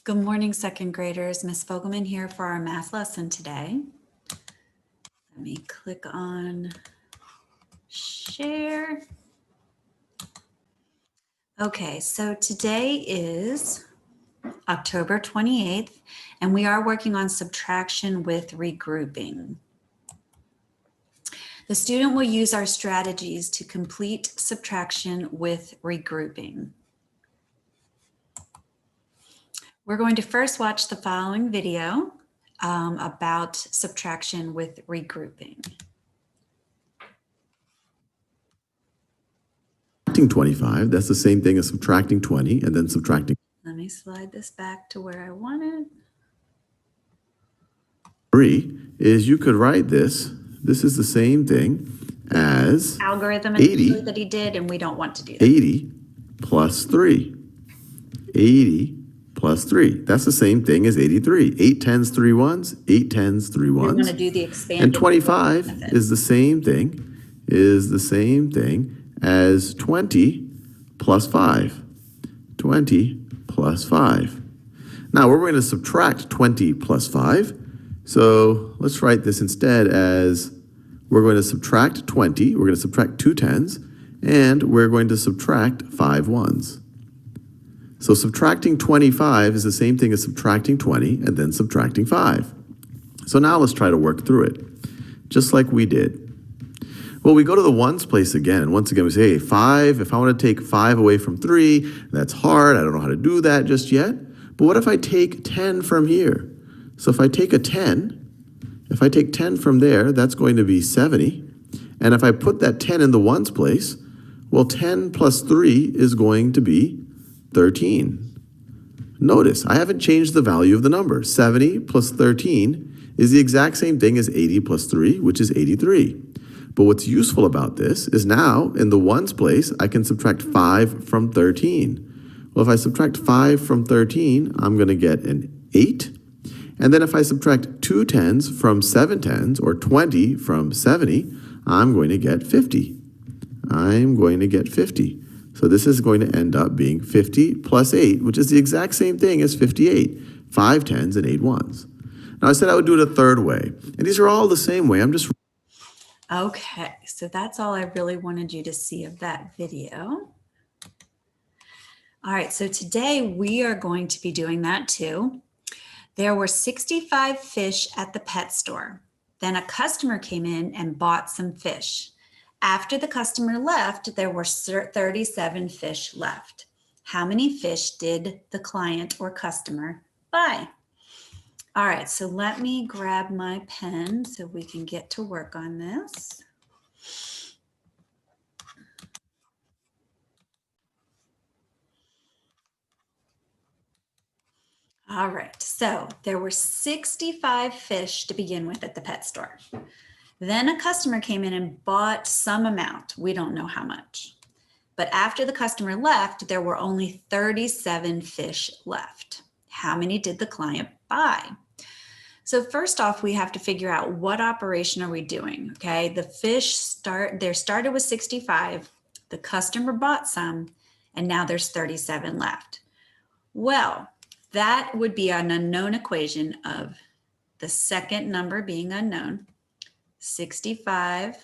Good morning, second graders. Ms. Fogelman here for our math lesson today. Let me click on share. Okay, so today is October 28th, and we are working on subtraction with regrouping. The student will use our strategies to complete subtraction with regrouping. We're going to first watch the following video about subtraction with regrouping. Subtracting 25, that's the same thing as subtracting 20 and then subtracting. Let me slide this back to where I wanted. 3 is you could write this. This is the same thing as Algorithm 80 that he did, and we don't want to do that. 80 plus 3. 80 plus 3. That's the same thing as 83. 8 tens, 3 ones, 8 tens, 3 We want ones. to do the expanded. And 25 is the same thing, as 20 plus 5. 20 plus 5. Now we're going to subtract 20 plus 5. So let's write this instead as we're going to subtract 20. We're going to subtract 2 tens, and we're going to subtract 5 ones. So subtracting 25 is the same thing as subtracting 20 and then subtracting 5. So now let's try to work through it, just like we did. Well, we go to the ones place again, and once again we say, hey, 5, if I want to take 5 away from 3, that's hard, I don't know how to do that just yet. But what if I take 10 from here? So if I take 10 from there, that's going to be 70. And if I put that 10 in the ones place, well, 10 plus 3 is going to be 13. Notice, I haven't changed the value of the number. 70 plus 13 is the exact same thing as 80 plus 3, which is 83. But what's useful about this is now, in the ones place, I can subtract 5 from 13. Well, if I subtract 5 from 13, I'm going to get an 8. And then if I subtract 2 tens from 7 tens, or 20 from 70, I'm going to get 50. I'm going to get 50. So this is going to end up being 50 plus 8, which is the exact same thing as 58. 5 tens and 8 ones. Now I said I would do it a third way. And these are all the same way. I'm just... Okay, so that's all I really wanted you to see of that video. All right, so today we are going to be doing that too. There were 65 fish at the pet store. Then a customer came in and bought some fish. After the customer left, there were 37 fish left. How many fish did the client or customer buy? All right, so let me grab my pen so we can get to work on this. All right, so there were 65 fish to begin with at the pet store. Then a customer came in and bought some amount. We don't know how much. But after the customer left, there were only 37 fish left. How many did the client buy? So first off, we have to figure out what operation are we doing, okay? The fish started with 65, the customer bought some, and now there's 37 left. Well, that would be an unknown equation of the second number being unknown, 65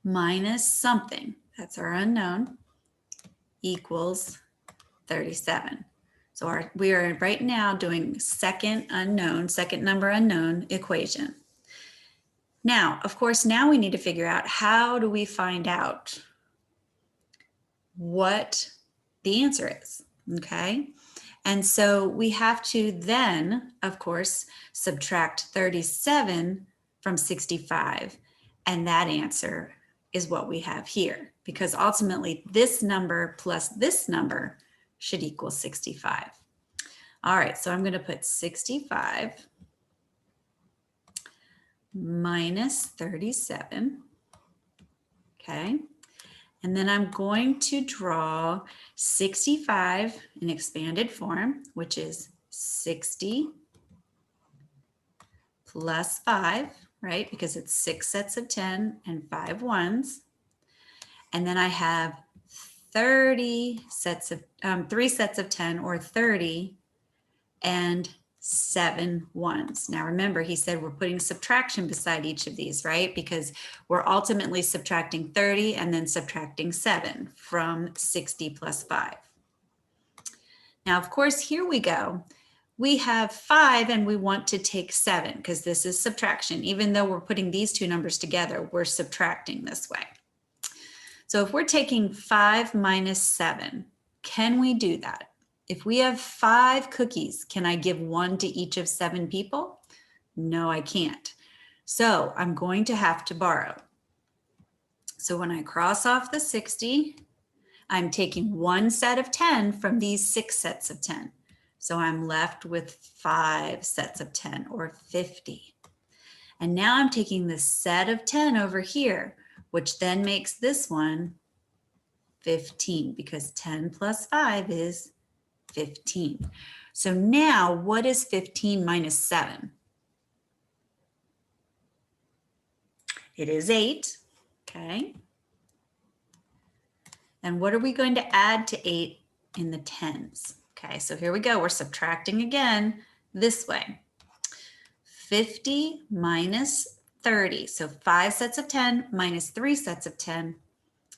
minus something, that's our unknown, equals 37. So we are right now doing second number unknown equation. Now, of course, now we need to figure out how do we find out what the answer is, okay? And so we have to then, of course, subtract 37 from 65, and that answer is what we have here, because ultimately this number plus this number should equal 65. All right, so I'm going to put 65 minus 37, okay? And then I'm going to draw 65 in expanded form, which is 60 plus 5, right? Because it's 6 sets of 10 and 5 ones. And then I have 30 sets of, 3 sets of 10 or 30 and 7 ones. Now remember, he said we're putting subtraction beside each of these, right? Because we're ultimately subtracting 30 and then subtracting 7 from 60 plus 5. Now, of course, here we go. We have 5 and we want to take 7 because this is subtraction. Even though we're putting these two numbers together, we're subtracting this way. So if we're taking 5 minus 7, can we do that? If we have 5 cookies, can I give 1 to each of 7 people? No, I can't. So I'm going to have to borrow. So when I cross off the 60, I'm taking 1 set of 10 from these 6 sets of 10. So I'm left with 5 sets of 10 or 50. And now I'm taking the set of 10 over here, which then makes this one 15 because 10 plus 5 is 15. So now what is 15 minus 7? It is 8, okay? And what are we going to add to 8 in the tens? Okay, so here we go. We're subtracting again this way. 50 minus 30. So 5 sets of 10 minus 3 sets of 10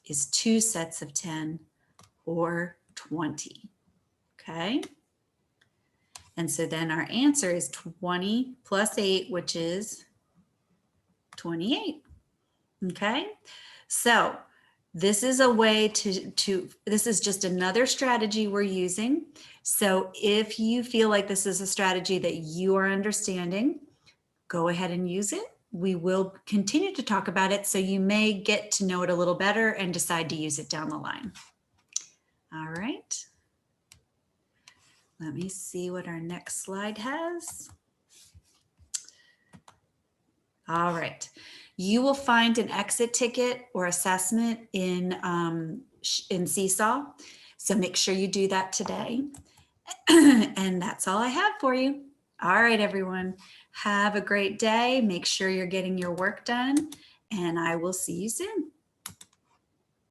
is 2 sets of 10 or 20. Okay. And so then our answer is 20 plus 8, which is 28. Okay. So this is a way this is just another strategy we're using. So if you feel like this is a strategy that you are understanding, go ahead and use it. We will continue to talk about it, so you may get to know it a little better and decide to use it down the line. All right. Let me see what our next slide has. All right. You will find an exit ticket or assessment in Seesaw. So make sure you do that today. And that's all I have for you. All right, everyone. Have a great day. Make sure you're getting your work done, and I will see you soon.